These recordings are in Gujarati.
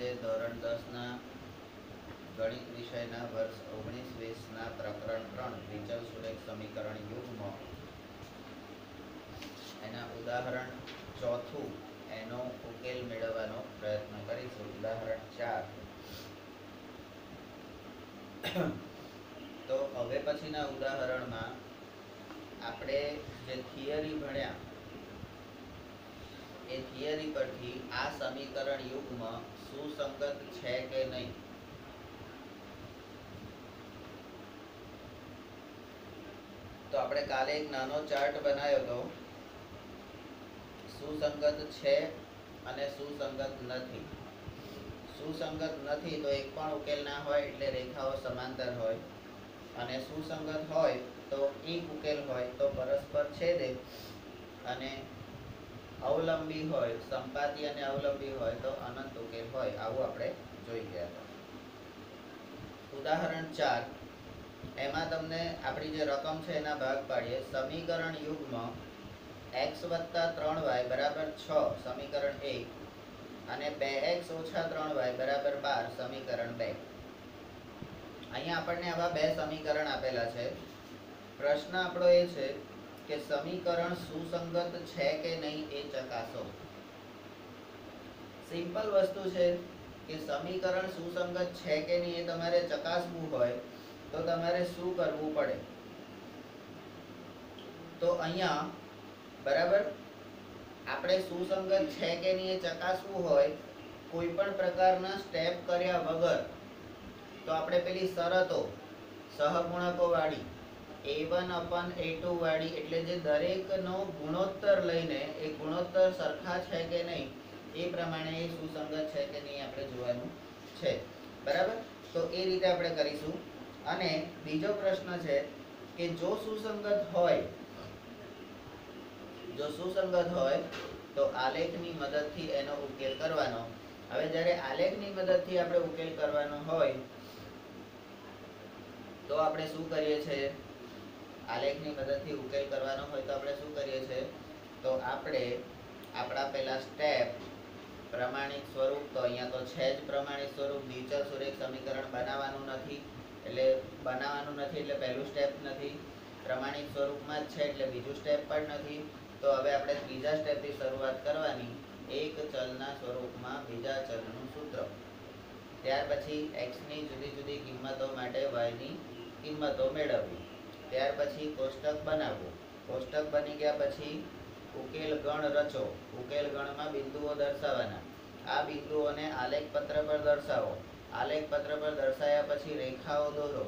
આજે ધોરણ 10 ગણિત વિષયના વર્ષ 19-20 પ્રકરણ 3 વિચલ સુરેખ સમીકરણ યુગ્મ એના ઉદાહરણ ચોથું એનો ઉકેલ મેળવવાનો પ્રયત્ન કરીશું. ઉદાહરણ 4. તો હવે પછીના ઉદાહરણમાં આપણે જે થિયરી ભણ્યા એ થિયરી પરથી આ સમીકરણ યુગ્મ સુસંગત છે કે નહીં તો આપણે કાલે એક નાનો ચાર્ટ બનાવ્યો હતો. સુસંગત છે અને સુસંગત નથી. સુસંગત નથી તો એક પણ ઉકેલ ના હોય એટલે રેખાઓ સમાંતર હોય, અને સુસંગત હોય તો એક ઉકેલ હોય તો પરસ્પર છેદે, અને અવલંબી હોય સંપાતી અને અવલંબી હોય તો અનંત ઉકેલ હોય. આવું આપણે જોઈ ગયા હતા. ઉદાહરણ 4 એમાં તમને આપણી જે રકમ છે એના ભાગ પાડીએ. સમીકરણ યુગ્મ x + 3y = 6 સમીકરણ 1 અને 2x - 3y = 12 સમીકરણ 2. અહીંયા આપણને આવા બે સમીકરણ આપેલા છે. પ્રશ્ન આપણો એ છે કે સમીકરણ સુસંગત છે કે નહીં એ ચકાસો. સિમ્પલ વસ્તુ છે કે સમીકરણ સુસંગત છે કે નહીં એ તમારે ચકાસવું હોય તો તમારે શું કરવું પડે. તો અહીંયા બરાબર આપણે સુસંગત છે કે નહીં એ ચકાસવું હોય કોઈ પણ પ્રકારના સ્ટેપ કર્યા વગર તો આપણે પેલી શરતો સહગુણકો વાળી a1/a2 વાળી, એટલે જે દરેકનો ગુણોત્તર લઈને એ ગુણોત્તર સરખા છે કે નહીં એ પ્રમાણે એ સુસંગત છે કે નહીં આપણે જોવાનું છે. બરાબર, તો એ રીતે આપણે કરીશું. અને બીજો પ્રશ્ન છે કે જો સુસંગત હોય તો આલેખની મદદથી એનો ઉકેલ કરવાનો. હવે જ્યારે આલેખની મદદથી આપણે ઉકેલ કરવાનો હોય તો આપણે શું કરીએ છીએ? આલેખની મદદથી ઉકેલ કરવાનો હોય તો આપણે શું કરીએ છીએ? તો આપણે આપણા પહેલા સ્ટેપ પ્રમાણિત સ્વરૂપ, તો અહીંયા તો છે જ પ્રમાણિત સ્વરૂપ. વિચલ સુરેખ સમીકરણ બનાવવાનું નથી એટલે પહેલું સ્ટેપ નથી. પ્રમાણિત સ્વરૂપમાં જ છે એટલે બીજું સ્ટેપ પણ નથી. તો હવે આપણે ત્રીજા સ્ટેપથી શરૂઆત કરવાની. એક ચલના સ્વરૂપમાં બીજા ચલનું સૂત્ર. ત્યાર પછી x ની જુદી જુદી કિંમતો માટે y ની કિંમતો મેળવવી. ત્યાર પછી કોષ્ટક બનાવવું. કોષ્ટક બની ગયા પછી ઉકેલ ગણ રચો. ઉકેલ ગણમાં બિંદુઓ દર્શાવવાના. આ બિંદુઓને આલેખ પત્ર પર દર્શાવો. આલેખ પત્ર પર દર્શાવ્યા પછી રેખાઓ દોરો.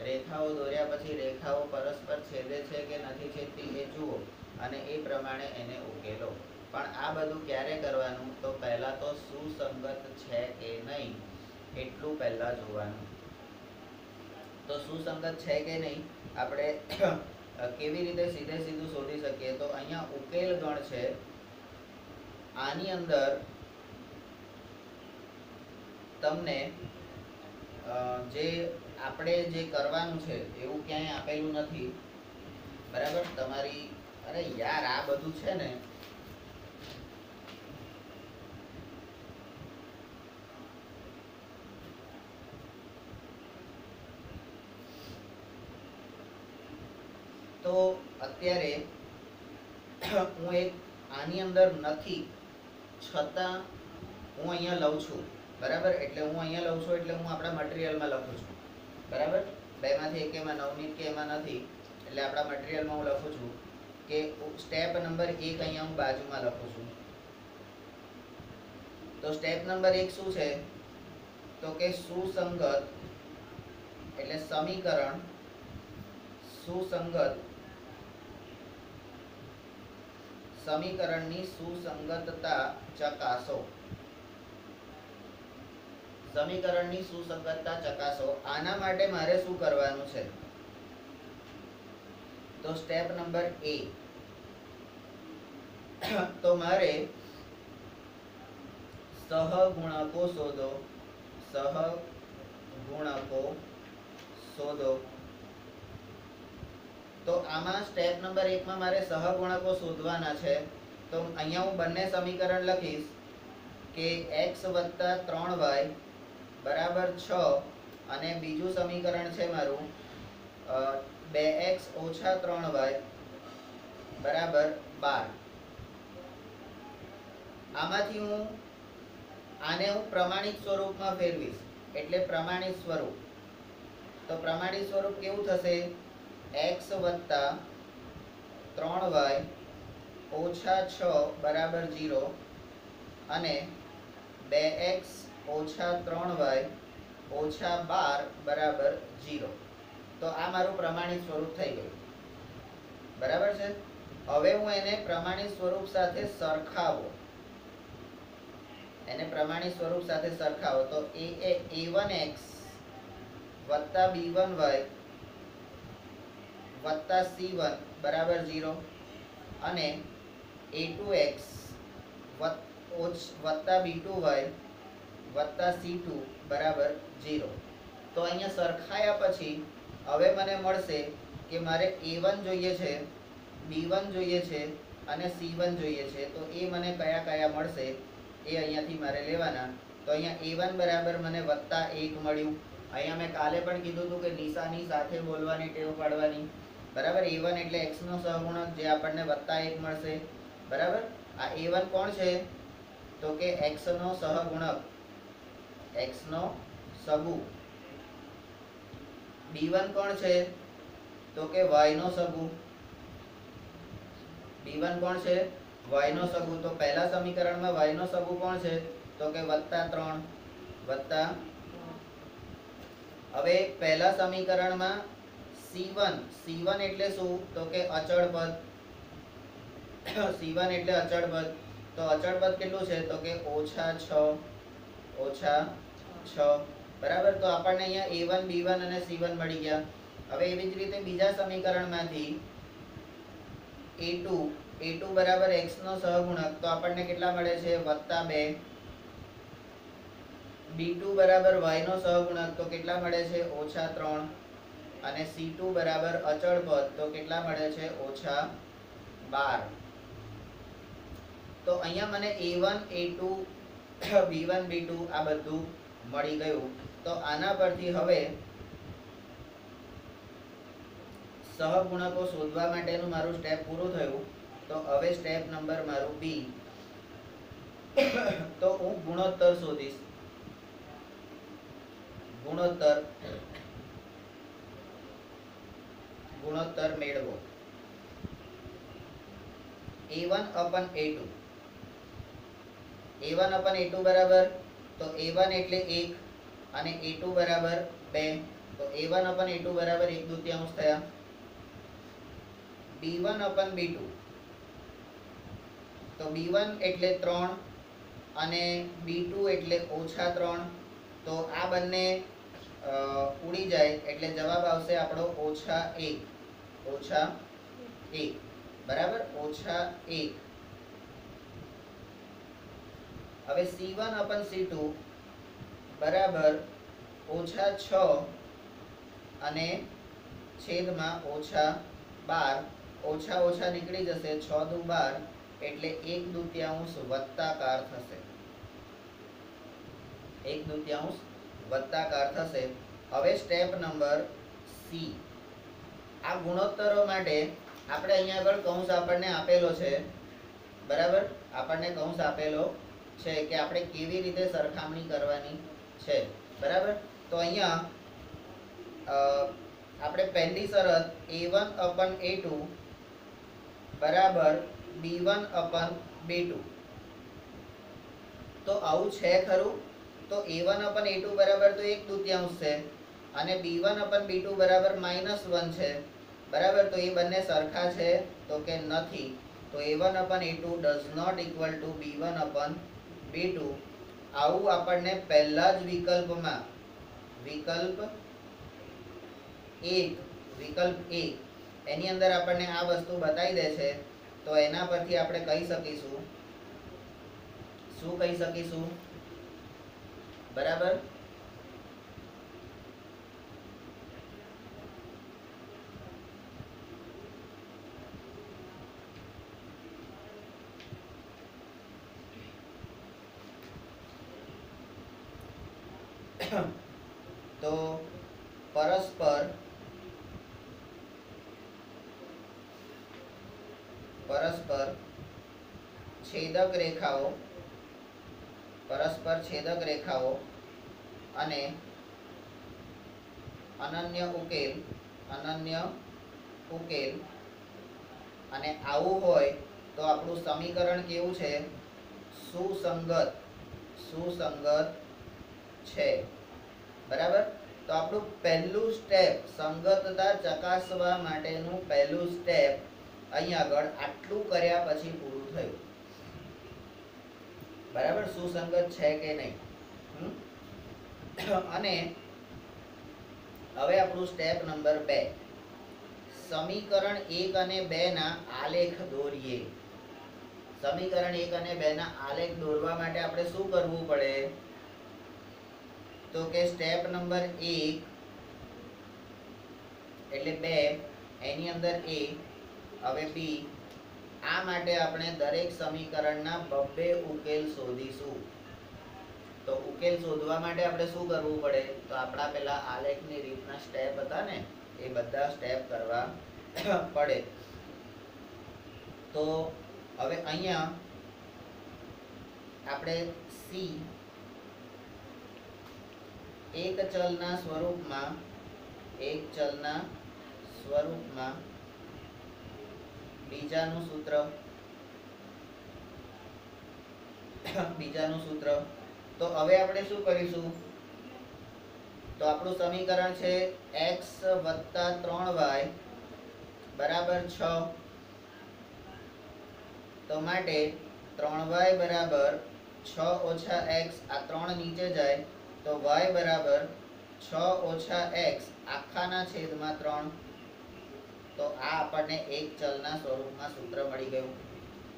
રેખાઓ દોર્યા પછી રેખાઓ પરસ્પર છેદે છે કે નથી છેદતી એ જુઓ, અને એ પ્રમાણે એને ઉકેલો. પણ આ બધું ક્યારે કરવાનું? તો પહેલા તો સુસંગત છે કે નહીં એટલું પહેલા જોવાનું. તો સુસંગત છે કે નહીં આપણે કેવી રીતે સીધું શોધી શકીએ? તો અહીંયા ઉકેલ ગણ છે. આની અંદર તમને જે કરવાનું છે એવું ક્યાંય આપેલું નથી. બરાબર, તમારી અરે યાર આ બધું છે ને તો અત્યારે હું એક આની અંદર નથી છતાં હું અહીંયા લઉં છું. બરાબર, એટલે હું અહીંયા લઉં છું એટલે હું આપણા મટીરિયલમાં લખું છું. બરાબર, બેમાંથી એક એમાં નવનીત કે એમાં નથી એટલે આપણા મટીરિયલમાં હું લખું છું કે સ્ટેપ નંબર 1 અહીંયા હું બાજુમાં લખું છું. તો સ્ટેપ નંબર 1 શું છે? તો કે સુસંગત એટલે સમીકરણ સુસંગત, સમીકરણની સુસંગતતા ચકાસો. સમીકરણની સુસંગતતા ચકાસો. આના માટે મારે શું કરવાનું છે? તો સ્ટેપ નંબર A, તો મારે સહગુણકો શોધો. સહગુણકો શોધો. તો આમાં સ્ટેપ નંબર 1 માં મારે સહગુણકો શોધવાના છે. તો અહીંયા હું બંને સમીકરણ લખીશ કે x વત્તા 3y બરાબર 6 અને બીજું સમીકરણ છે મારું 2x ઓછા 3y બરાબર 12। આમાંથી આને હું પ્રમાણિત સ્વરૂપમાં ફેરવીશ, એટલે પ્રમાણિત સ્વરૂપ। તો પ્રમાણિત સ્વરૂપ કેવું થશે? x વત્તા 3y ઓછા 6 બરાબર 0 અને 2x ઓછા 3y ઓછા 12 બરાબર 0। તો આ મારું પ્રમાણિત સ્વરૂપ થઈ ગયું, બરાબર છે। હવે હું એને પ્રમાણિત સ્વરૂપ સાથે સરખાવો, એને પ્રમાણિત સ્વરૂપ સાથે સરખાવો તો a1x વત્તા b1y વત્તા c1 બરાબર 0 અને a2x વત્તા b2y વત્તા c2 બરાબર 0। તો અહીંયા સરખાયા પછી હવે મને મળશે કે મારે a1 જોઈએ છે, b1 જોઈએ છે અને c1 જોઈએ છે। તો એ મને કયા કયા મળશે એ અહીંયાથી મારે લેવાના। તો અહીંયા a1 બરાબર મને +1 મળ્યું। અહીંયા મેં કાલે પણ કીધું હતું કે નિશાની સાથે બોલવાની ટેવ પાડવાની, બરાબર। a1 એટલે x નો સહગુણક જે આપણને +1 મળશે, બરાબર। આ a1 કોણ છે? તો કે x નો સહગુણક, x નો સગુ। b1 કોણ છે? તો કે y નો સગુ। b1 કોણ છે? y નો સગુ। તો પહેલા સમીકરણમાં y નો સગુ કોણ છે? તો કે +3 વત્તા। હવે પહેલા સમીકરણમાં c1 એટલે શું? તો કે અચળ પદ। c1 એટલે અચળ પદ। તો અચળ પદ કેટલું છે? તો કે -6 બરાબર। તો આપણને અહીંયા a1 b1 અને c1 મળી ગયા। હવે એવી જ રીતે બીજા સમીકરણમાંથી a2 બરાબર x નો સહગુણક, તો આપણને કેટલા મળે છે? +2। b2 બરાબર y નો સહગુણક, તો કેટલા મળે છે? -3 અને c2 બરાબર અચળ પદ, તો કેટલા મળે છે? -12। તો અહીંયા મને a1 a2 b1 b2 આ બધું મળી ગયું। તો આના પરથી હવે સહગુણકો શોધવા માટેનું મારું સ્ટેપ પૂરું થયું। તો હવે સ્ટેપ નંબર મારું b। તો હું ગુણોત્તર શોધીશ। ગુણોત્તર મેળવો। a1/a2 બરાબર, તો a1 એટલે 1 અને a2 બરાબર 2। તો a1/a2 બરાબર 1/2 થયા। b1/b2 તો b1 એટલે 3 અને b2 એટલે -3। તો આ બંને ઉડી જાય એટલે જવાબ આવશે આપણો -1 બરાબર, -1। હવે c1/c2 બરાબર -6 અને છેદમાં -12। ઓછા ઓછા નીકળી જશે, 6 દુ 12 એટલે 1/2 વત્તાકાર થશે, 1/2 વત્તાકાર થશે। હવે સ્ટેપ નંબર સી। આ ગુણોત્તરો માટે આપણે અહીંયા આગળ કૌંસ આપણને આપેલો છે, બરાબર। આપણને કૌંસ આપેલો છે કે આપણે કેવી રીતે સરખામણી કરવાની છે, બરાબર। તો અહીંયા આપણે પહેલી શરત a1/a2 બરાબર b1/b2, તો આવું છે ખરું? તો a1/a2 બરાબર તો 1/2 છે અને b1/b2 બરાબર -1 છે, બરાબર। તો એ બંને સરખા છે? તો કે નથી। તો a1/a2 does not equal to b1/b2। આવું આપણને પહેલા જ વિકલ્પમાં વિકલ્પ 1 એની અંદર આપણને આ વસ્તુ બતાવી દે છે। તો એના પરથી આપણે કહી શકીશું, શું કહી શકીશું? બરાબર, તો પરસ્પર છેદક રેખાઓ અને અનન્ય ઉકેલ અને આવું હોય તો આપણું સમીકરણ કેવું છે? સુસંગત છે. બરાબર. તો આપણું પહેલું સ્ટેપ, સંગતતા ચકાસવા માટેનું પહેલું સ્ટેપ અહીં આગળ આટલું કર્યા પછી પૂરું થયું. બરાબર. સુસંગત છે કે નહીં. અને હવે આપણું સ્ટેપ નંબર 2, સમીકરણ 1 અને 2 ના આલેખ દોરીએ. સમીકરણ 1 અને 2 ના આલેખ દોરવા માટે આપણે શું કરવું પડે? તો કે સ્ટેપ નંબર 1 એટલે 2, એની અંદર A, હવે B. આ માટે આપણે દરેક સમીકરણના બબ્બે ઉકેલ શોધીશું. તો ઉકેલ શોધવા માટે આપણે શું કરવું પડે? તો આપણા પેલા આલેખની રીતના સ્ટેપ હતા ને, એ બધા સ્ટેપ કરવા પડે. તો હવે અહીંયા આપણે C એક ચલના સ્વરૂપમાં બીજાનું સૂત્ર. તો હવે આપણે શું કરીશું? તો આપણું સમીકરણ છે x + 3y બરાબર 6. તો માટે 3y બરાબર 6 - x, આ 3 નીચે જાય તો y બરાબર 6 - x આખાના છેદમાં 3. તો આ આપણને એક ચલના સ્વરૂપમાં સૂત્ર મળી ગયું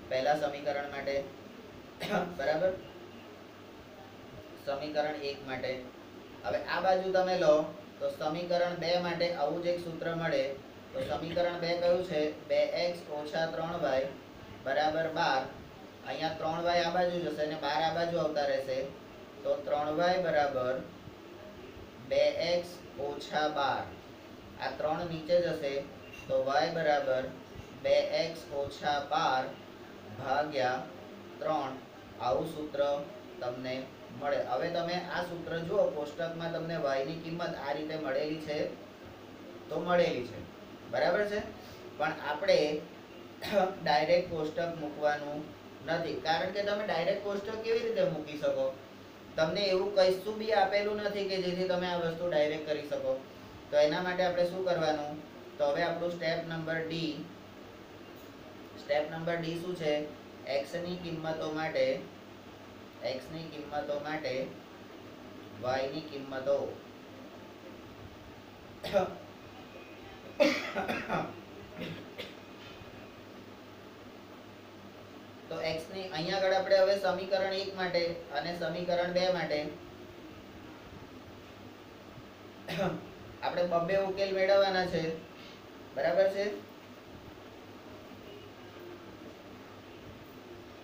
પહેલા સમીકરણ માટે. બરાબર. સમીકરણ 1 માટે. હવે આ બાજુ તમે લો તો સમીકરણ 2 માટે આવું જ એક સૂત્ર મળે. તો સમીકરણ 2 કયું છે? 2x - 3y બરાબર 12. અહીંયા 3y આ બાજુ જશે અને 12 આ બાજુ આવતા રહેશે. તો 3y બરાબર 2x - 12. આ 3 નીચે જશે તો y બરાબર 2x - 12 ભાગ્યા 3. આવું સૂત્ર તમને મળે. હવે તમે આ સૂત્ર જુઓ, કોષ્ટકમાં તમને y ની કિંમત આ રીતે મળેલી છે તો મળેલી છે. બરાબર છે. પણ આપણે ડાયરેક્ટ કોષ્ટક મૂકવાનું નથી, કારણ કે તમે ડાયરેક્ટ કોષ્ટક કેવી રીતે મૂકી શકો? તમને એવું કશું બી આપેલું નથી કે જેથી તમે આ વસ્તુ ડાયરેક્ટ કરી શકો. તો એના માટે આપણે શું કરવાનું? તો હવે આપણું સ્ટેપ નંબર D શું છે? x ની કિંમતો માટે y ની કિંમતો. તો x ની અહીંયા આગળ આપણે હવે સમીકરણ 1 માટે અને સમીકરણ 2 માટે આપણે બબ્બે ઉકેલ મેળવવાના છે. બરાબર છે.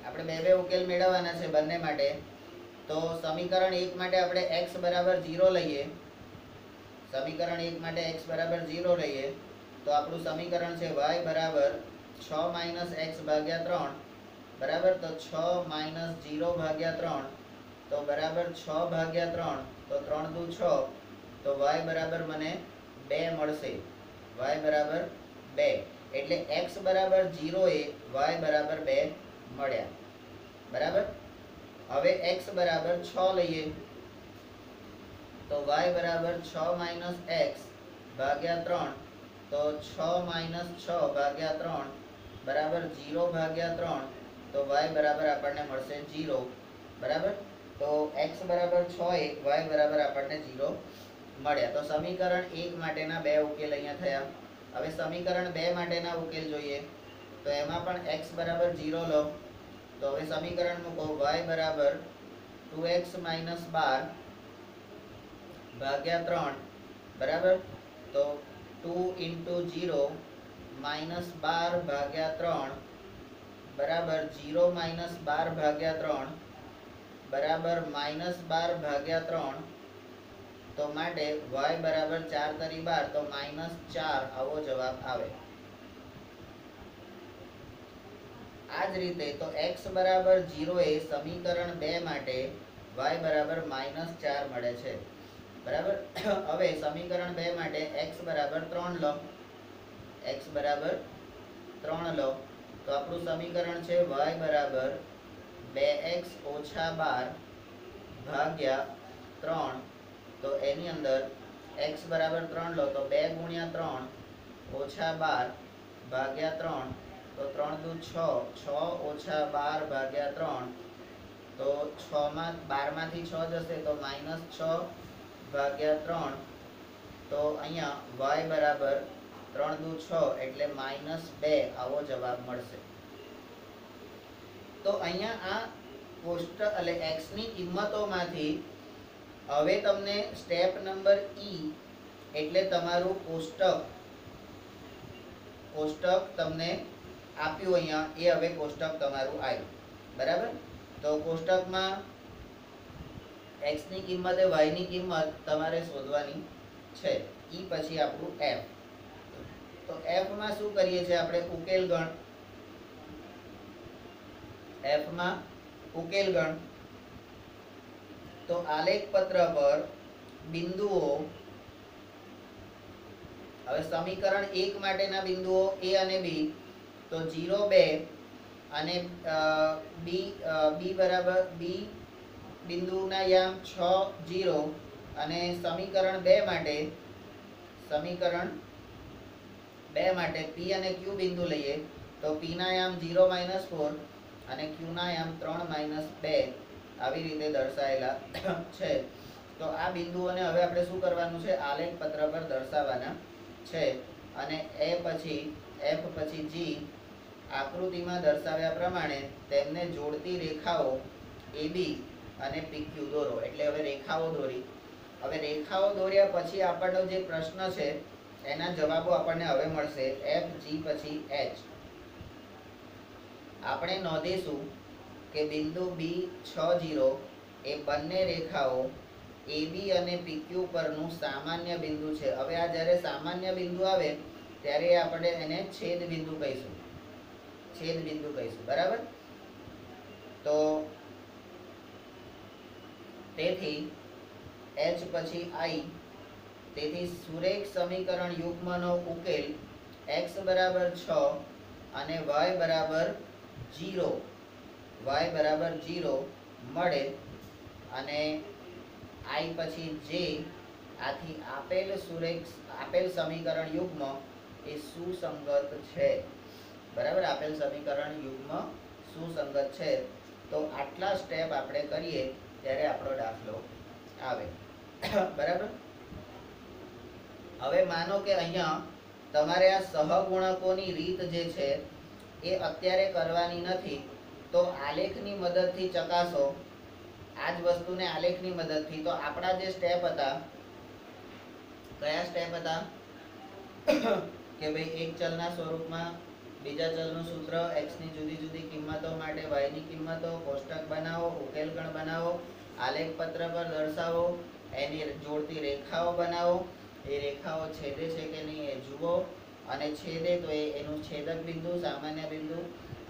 આપણે બે ઉકેલ મેળવવાના છે બંને માટે. તો સમીકરણ 1 માટે આપણે x બરાબર 0 લઈએ. સમીકરણ 1 માટે x બરાબર 0 લઈએ તો આપણું સમીકરણ છે y બરાબર 6 - x ભાગ્યા 3. બરાબર. તો 6 - 0 ભાગ્યા 3 તો બરાબર 6 ભાગ્યા 3. તો 3 દુ 6. તો y બરાબર મને 2 મળશે. y બરાબર 2. એટલે x બરાબર 0 એ y બરાબર 2 મળ્યા. બરાબર. હવે x બરાબર 6 લઈએ તો y બરાબર 6 - x ભાગ્યા 3. તો 6 - 6 ભાગ્યા 3 બરાબર 0 ભાગ્યા 3. તો y બરાબર આપણને મળશે 0. બરાબર. તો x બરાબર 6 એ y બરાબર આપણને 0 મળ્યા. તો સમીકરણ 1 માટેના બે ઉકેલ અહીંયા થયા. હવે સમીકરણ 2 માટેના ઉકેલ જોઈએ. તો એમાં પણ x બરાબર 0 લો. તો હવે સમીકરણ મૂકો y બરાબર 2x - 12 ભાગ્યા 3. બરાબર. તો 2 * 0 - 12 ભાગ્યા 3 બરાબર 0 - 12 ભાગ્યા 3 બરાબર -12 ભાગ્યા 3 તો માટે y બરાબર 4 તરી 12 તો -4 આવો જવાબ આવે. આ જ રીતે તો x બરાબર 0 એ સમીકરણ 2 માટે y બરાબર -4 મળે છે. બરાબર. હવે સમીકરણ 2 માટે x બરાબર 3 લો. x બરાબર 3 લો તો આપણું સમીકરણ છે y બરાબર 2x - 12 ભાગ્યા 3. તો એની અંદર x બરાબર 3 લો તો 2 ગુણ્યા 3 ઓછા 12 ભાગ્યા 3 તો 3 દુ 6 6 ઓછા 12 ભાગ્યા 3 તો 6 માં 12 માંથી 6 જશે તો -6 ભાગ્યા 3 તો અહીંયા y બરાબર 3 દુ 6 એટલે -2 આવો જવાબ મળશે. તો અહીંયા આ કોષ્ટક એટલે x ની કિંમતોમાંથી હવે તમને સ્ટેપ નંબર E એટલે તમારું કોષ્ટક તમને આપ્યું અહીંયા એ હવે કોષ્ટક તમારું આવ્યું. બરાબર. તો કોષ્ટકમાં x ની કિંમત એ y ની કિંમત તમારે શોધવાની છે. E પછી આપણું f. તો f માં શું કરીએ છીએ આપણે ઉકેલ ગણ. f માં ઉકેલ ગણ. તો આલેખ પત્ર પર બિંદુઓ હવે સમીકરણ 1 માટેના બિંદુઓ a અને b તો 0 2 અને b બરાબર b બિંદુના યામ 6 0 અને સમીકરણ 2 માટે p અને q બિંદુ લઈએ તો p ના યામ 0 -4 અને q ના યામ 3 -2 આવી રીતે દર્શાવેલા છે. તો આ બિંદુઓને હવે આપણે શું કરવાનું છે આલેખ પત્ર પર દર્શાવવાના છે. અને a પછી f પછી g આકૃતિમાં દર્શાવ્યા પ્રમાણે તેમને જોડતી રેખાઓ AB અને PQ દોરો. એટલે હવે રેખાઓ દોરી. હવે રેખાઓ દોર્યા પછી આપણનો જે પ્રશ્ન છે એના જવાબો આપણને હવે મળશે f g પછી h. આપણે નોંધીશું કે બિંદુ B60 એ બંને રેખાઓ AB અને PQ પરનું સામાન્ય બિંદુ છે. હવે આ જ્યારે સામાન્ય બિંદુ આવે ત્યારે આપણે એને છેદ બિંદુ કહીશું. બરાબર. તો તેથી h પછી i. તેથી સુરેખ સમીકરણ યુગ્મનો ઉકેલ x બરાબર 6 અને y બરાબર 0 મળે. અને i પછી j આથી આપેલ સમીકરણ યુગ્મ એ સુસંગત છે. બરાબર. આપેલ સમીકરણ યુગ્મ સુસંગત છે. તો આટલા સ્ટેપ આપણે કરીએ ત્યારે આપણો દાખલો આવે. બરાબર. હવે માનો કે અહીંયા તમારે આ સહગુણકોની રીત જે છે એ અત્યારે કરવાની નથી તો આલેખની મદદથી ચકાસો. આ જ વસ્તુને આલેખની મદદથી તો આપણા જે સ્ટેપ હતા કયા સ્ટેપ હતા કે ભાઈ એક ચલના સ્વરૂપમાં બીજા ચલનું સૂત્ર, x ની જુદી જુદી કિંમતો માટે y ની કિંમતો, કોષ્ટક બનાવો, ઉકેલ ગણ બનાવો, આલેખ પત્ર પર દર્શાવો, એની જોડતી રેખાઓ બનાવો, એ રેખાઓ છેદે છે કે નહીં એ જુઓ, અને છેદે તો એનું છેદક બિંદુ સામાન્ય બિંદુ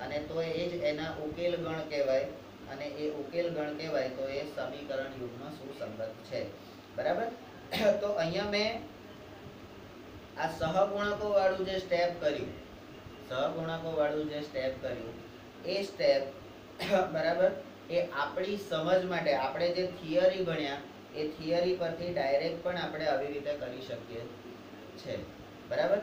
અને તો એ જ એના ઉકેલ ગણ કહેવાય. અને એ ઉકેલ ગણ કહેવાય તો એ સમીકરણ યુગ્મ સુસંગત છે. બરાબર. તો અહીંયા મેં આ સહગુણકો વાળું જે સ્ટેપ કર્યું એ સ્ટેપ બરાબર એ આપણી સમજ માટે આપણે જે થિયરી ભણ્યા એ થિયરી પરથી ડાયરેક્ટ પણ આપણે આવી રીતે કરી શકીએ છે. બરાબર.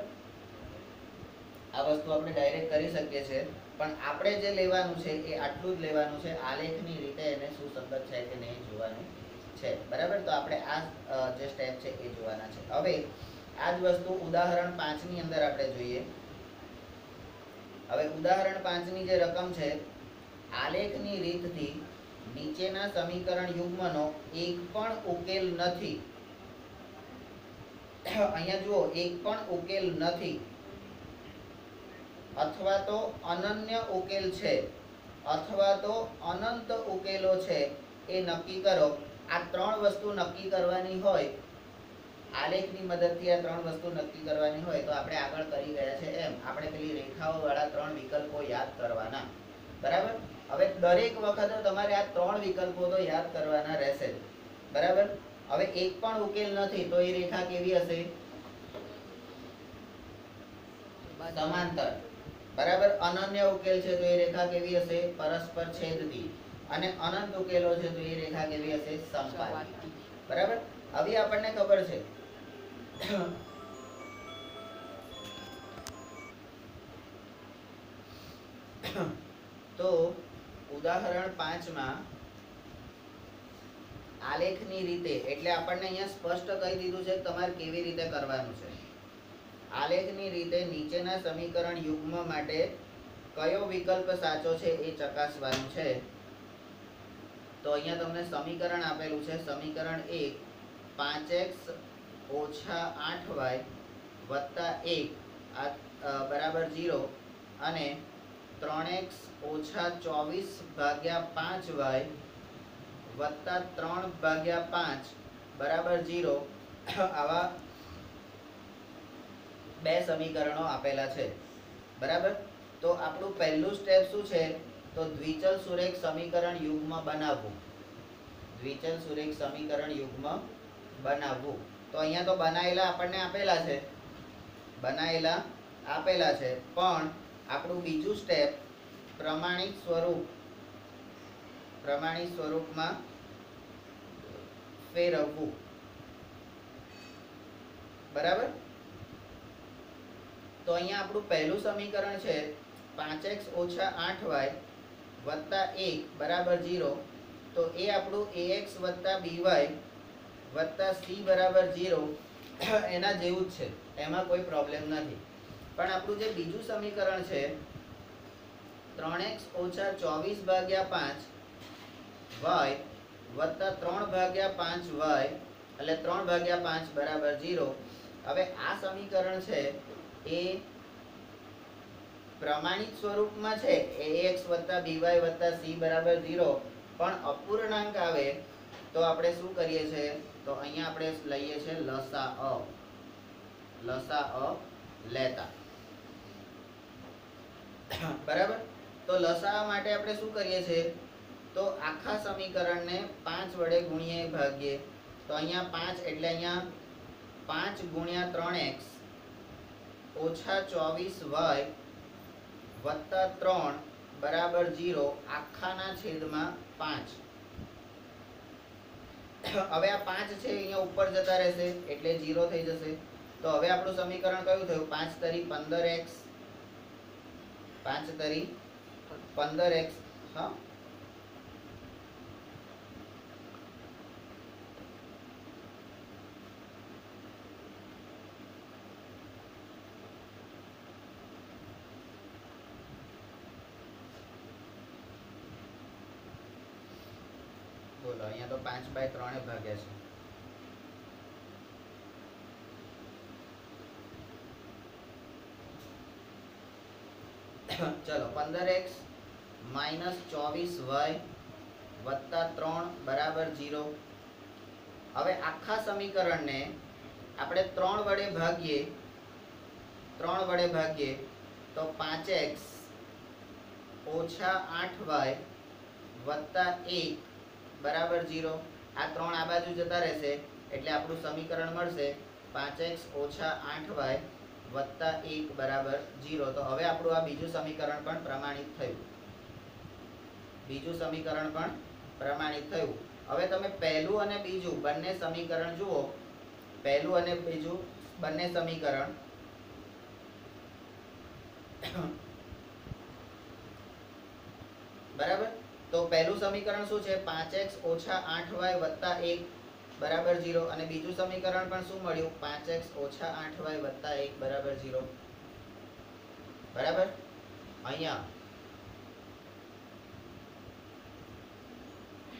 આ વસ્તુ આપણે ડાયરેક્ટ કરી શકીએ છીએ પણ આપણે જે લેવાનું છે એ આટલું જ લેવાનું છે. આલેખની રીતે એને સુસંગત છે કે નહીં જોવાનું છે. બરાબર. તો આપણે આ જે સ્ટેપ છે એ જોવાના છે. હવે આ જ વસ્તુ ઉદાહરણ 5 ની અંદર આપણે જોઈએ. હવે ઉદાહરણ 5 ની જે રકમ છે આલેખની રીતથી નીચેના સમીકરણ યુગ્મનો એક પણ ઉકેલ નથી. અહીંયા જુઓ, એક પણ ઉકેલ નથી અથવા તો અનન્ય ઉકેલ છે અથવા તો અનંત ઉકેલો છે એ નક્કી કરો. આ ત્રણ વસ્તુ નક્કી કરવાની હોય આલેખની મદદથી આ ત્રણ વસ્તુ નક્કી કરવાની હોય તો આપણે આગળ કરી ગયા છે એમ આપણે પેલી રેખાઓ વાળા ત્રણ વિકલ્પો યાદ કરવાના, બરાબર. હવે દરેક વખતે તમારે આ ત્રણ વિકલ્પો તો યાદ કરવાના રહેશે, બરાબર. હવે એક પણ ઉકેલ નથી તો એ રેખા કેવી હશે? સમાંતર, બરાબર. અનન્ય ઉકેલ છે તો એ રેખા કેવી હશે? પરસ્પર છેદતી. અને અનંત ઉકેલો છે તો એ રેખા કેવી હશે? સંપાતી, બરાબર. હવે આપણને ખબર છે તો ઉદાહરણ 5 માં આલેખની રીતે એટલે આપણને અહીંયા સ્પષ્ટ કહી દીધું છે કે તમારે કેવી રીતે કરવાનું છે. આલેખની રીતે નીચેના સમીકરણ યુગ્મ માટે કયો વિકલ્પ સાચો છે એ ચકાસવાનું છે. તો અહીંયા તમને સમીકરણ આપેલું છે. સમીકરણ 1 5x ઓછા 8y વત્તા 1 બરાબર 0 અને 3x ઓછા 24 ભાગ્યા 5y વત્તા 3 ભાગ્યા 5 બરાબર 0 આવા બે સમીકરણો આપેલા છે, બરાબર. તો આપણું પહેલું સ્ટેપ શું છે? તો દ્વિચલ સુરેખ સમીકરણ યુગ્મ બનાવવું. દ્વિચલ સુરેખ સમીકરણ યુગ્મ બનાવવું. તો અહીંયા તો બનાવેલા આપણને આપેલા છે, બનાવેલા આપેલા છે, પણ આપણું બીજું સ્ટેપ પ્રમાણિત સ્વરૂપમાં ફેરવવું, બરાબર. તો અહીંયા આપણું પહેલું સમીકરણ છે 5x ઓછા 8y વત્તા 1 બરાબર 0. તો એ આપણું ax વત્તા by વત્તા c બરાબર 0 એના જેવું જ છે, એમાં કોઈ પ્રોબ્લેમ નથી. પણ આપણું જે બીજું સમીકરણ છે 3x ઓછા 24 ભાગ્યા 5y વત્તા 3 ભાગ્યા 5y એટલે 3 ભાગ્યા 5 બરાબર 0. હવે આ સમીકરણ છે એ પ્રમાણિત સ્વરૂપમાં છે, ax વત્તા by વત્તા c બરાબર 0, પણ અપૂર્ણાંક આવે તો આપણે શું કરીએ છીએ? તો અહીંયા આપણે લઈએ છીએ લસાઅ લેતા, બરાબર. તો લસાઅ માટે આપણે શું કરીએ છીએ? તો આખા સમીકરણને 5 વડે ગુણીએ ભાગીએ. તો અહીંયા 5 એટલે અહીંયા 5 ગુણ્યા 3x ઓછા 24y વત્તા 3 બરાબર 0 આખાના છેદમાં 5. હવે આ 5 છે અહીંયા ઉપર જતા રહેશે એટલે 0 થઈ જશે. તો હવે આપણું સમીકરણ કયું થયું? 5 તરી 15x 5 તરી 15x. હા, બોલો. અહીંયા તો 5/3 ભાગ્યા છે. ચલો 15x માઇનસ 24y વત્તા 3 બરાબર 0. હવે આખા સમીકરણને આપણે 3 વડે ભાગીએ તો 5x ઓછા 8y વત્તા 1 બરાબર 0. આ 3 આ બાજુ જતા રહેશે એટલે આપણું સમીકરણ મળશે 5x ઓછા 8y વત્તા 1 બરાબર 0. તો હવે આપણું આ બીજું સમીકરણ પણ પ્રમાણિત થયું. હવે તમે પહેલું અને બીજું બંને સમીકરણ જુઓ. પહેલું અને બીજું બંને સમીકરણ બરાબર. તો પહેલું સમીકરણ શું છે? 5x ઓછા 8y વત્તા 1 બરાબર 0. અને બીજું સમીકરણ પણ શું મળ્યું? 5x ઓછા 8y વત્તા 1 બરાબર 0, બરાબર. અહીંયા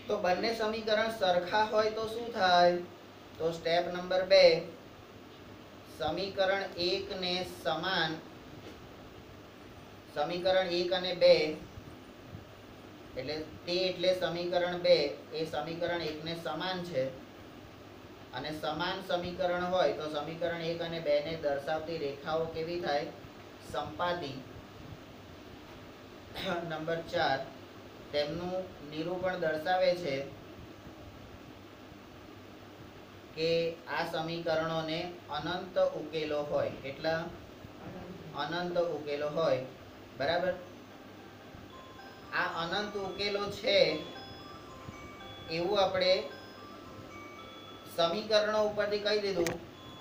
તો બંને સમીકરણ સરખા હોય તો શું થાય? તો સ્ટેપ નંબર 2 સમીકરણ 1 ને સમાન, સમીકરણ 1 અને 2 એટલે સમીકરણ 2 એ સમીકરણ 1 ને સમાન છે. અને સમાન સમીકરણ હોય તો સમીકરણ 1 અને 2 ને દર્શાવતી રેખાઓ કેવી થાય? સંપાતી. નંબર 4 તેમનું નિરૂપણ દર્શાવે છે કે આ સમીકરણોને અનંત ઉકેલો હોય. કેટલા? અનંત ઉકેલો હોય. બરાબર. આ અનંત ઉકેલો છે એવું આપણે સમીકરણો ઉપરથી કહી દીધું,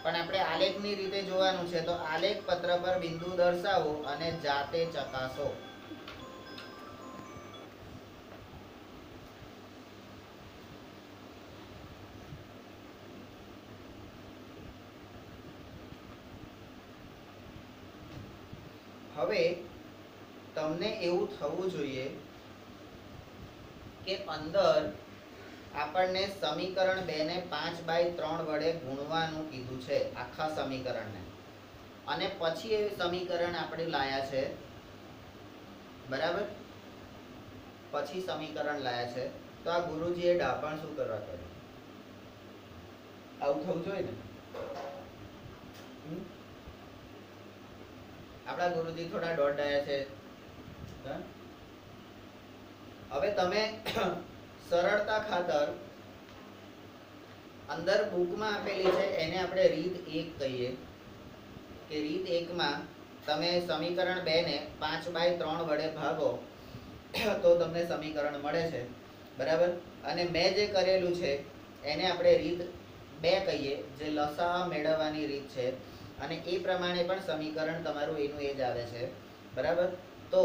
પણ આપણે આલેખની રીતે જોવાનું છે. તો આલેખ પત્ર પર બિંદુ દર્શાવો અને જાતે ચકાસો. હવે તમને એવું થવું જોઈએ કે અંદર આપણને સમીકરણ 2 ને 5/3 વડે ગુણવાનું કીધું છે, આખા સમીકરણને. અને પછી એ સમીકરણ આપણે લાયા છે. બરાબર. પછી સમીકરણ લાયા છે. તો આ ગુરુજીએ ડાપણ શું કરવા કર્યું? આવું થવું જોઈએ ને. આપણા ગુરુજી થોડા દોડાયા છે. હવે તમે સરળતા ખાતર અંદર બુકમાં આપેલી છે એને આપણે રીત 1 કહીએ કે રીત 1 માં તમે સમીકરણ 2 ને 5/3 વડે ભાગો તો તમને સમીકરણ મળે છે. બરાબર. અને મેં જે કરેલું છે એને આપણે રીત 2 કહીએ, જે લસા મેળવવાની રીત છે. અને એ પ્રમાણે પણ સમીકરણ તમારું એનું એ જ આવે છે. બરાબર. તો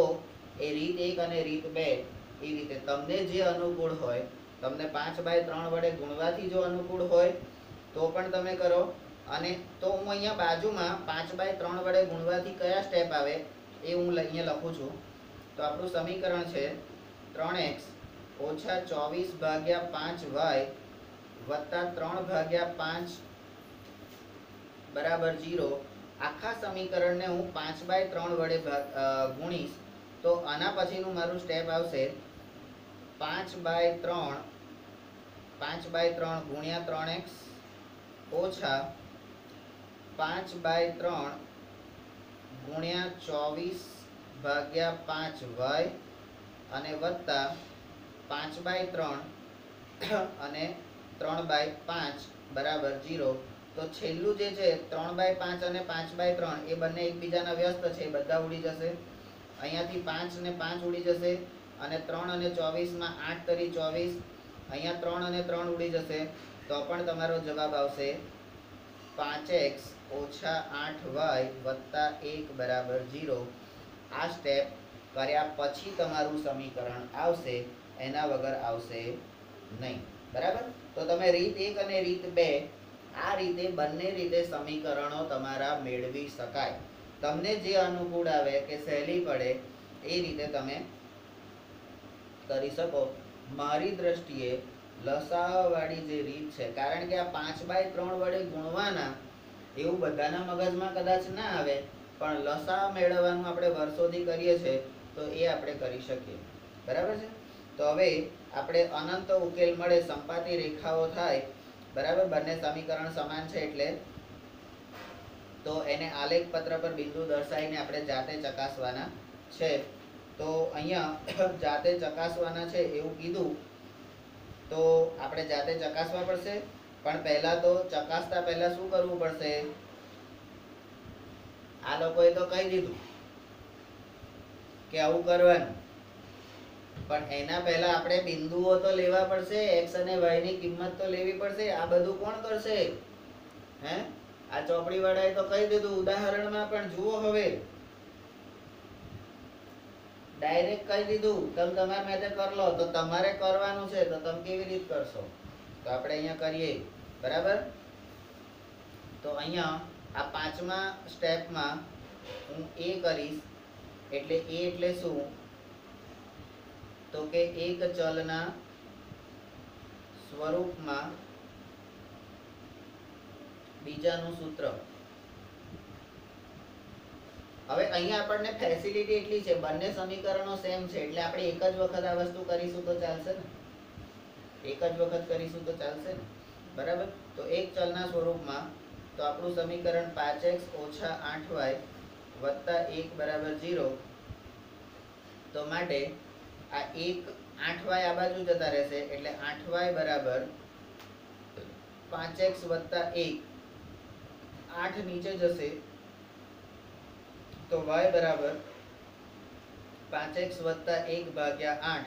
એ રીત 1 અને રીત 2 એ રીતે તમને જે અનુકૂળ હોય, તમને 5/3 વડે ગુણવાથી જો અનુકૂળ હોય તો પણ તમે કરો. અને તો હું અહીંયા બાજુમાં 5/3 વડે ગુણવાથી કયા સ્ટેપ આવે એ હું અહીંયા લખું છું. તો આપણું સમીકરણ છે 3x ઓછા 24/5y વત્તા 3/5 બરાબર 0. આખા સમીકરણને હું 5/3 વડે ગુણીશ તો આના પછીનું મારું સ્ટેપ આવશે 5/3 ગુણ્યા 3x ઓછા 5/3 ગુણ્યા 24/5y અને વત્તા 5/3 અને 3/5 બરાબર 0. તો છેલ્લું જે છે 3/5 અને 5/3 એ બંને એકબીજાના વ્યસ્ત છે, એ બધા ઉડી જશે. અહીંયાથી 5 ને 5 ઉડી જશે અને 3 અને 24 માં 8 તરી 24. અહીંયા 3 અને 3 ઉડી જશે તો પણ તમારો જવાબ આવશે 5x ઓછા 8y વત્તા 1 બરાબર 0. આ સ્ટેપ કર્યા પછી તમારું સમીકરણ આવશે, એના વગર આવશે નહીં. બરાબર. તો તમે રીત 1 અને રીત 2 આ રીતે બંને રીતે સમીકરણો તમારા મેળવી શકાય. તમને જે અનુકૂળ આવે કે સહેલી પડે એ રીતે તમે કરી શકો. મારી દ્રષ્ટિએ લસાઅવાળી જે રીત છે, કારણ કે આ 5/3 વડે ગુણવાના એવું બધાના મગજમાં કદાચ ના આવે, પણ લસા મેળવવાનું આપણે વર્ષોથી કરીએ છીએ તો એ આપણે કરી શકીએ. બરાબર છે. તો હવે આપણે અનંત ઉકેલ મળે, સંપાતી રેખાઓ થાય. બરાબર. બંને સમીકરણ સમાન છે એટલે તો એને આલેખ પત્ર પર બિંદુ દર્શાવીને આપણે જાતે ચકાસવાના છે. તો અહીંયા જાતે ચકાસવાના છે એવું કીધું તો આપણે જાતે ચકાસવા પડશે. પણ પહેલા તો ચકાસતા પહેલા શું કરવું પડશે? આ લોકોએ તો કહી દીધું કે આવું કરવાનું, પણ એના પહેલા આપણે બિંદુઓ તો લેવા પડશે, x અને y ની કિંમત તો લેવી પડશે. આ બધું કોણ કરશે? હે? આ ચોપડી વાળાએ તો કહી દીધું. ઉદાહરણમાં પણ જુઓ. હવે ડાયરેક્ટ કહી દીધું તમે તમારા મેથે કરી લો. તો તમારે કરવાનું છે તો તમે કેવી રીતે કરશો? તો આપણે અહીંયા કરીએ. બરાબર. તો અહીંયા આ 5મા સ્ટેપમાં હું એ કરીશ. એટલે એ એટલે શું? તો કે એક ચલના સ્વરૂપમાં બીજાનું સૂત્ર. હવે અહીંયા આપણને ફેસિલિટી એટલી છે, બંને સમીકરણો સેમ છે એટલે આપણે એક જ વખત આ વસ્તુ કરીશું તો ચાલશે ને? એક જ વખત કરીશું તો ચાલશે ને? बराबर। तो एक चलना स्वरूपમાં तो આપણું સમીકરણ 5x ઓછા 8y વત્તા 1 બરાબર 0। તો માટે આ 1 8y આ બાજુ જતા રહેશે એટલે 8y બરાબર 5x વત્તા 1 8 નીચે જશે તો y બરાબર 5x વત્તા 1 ભાગ્યા 8।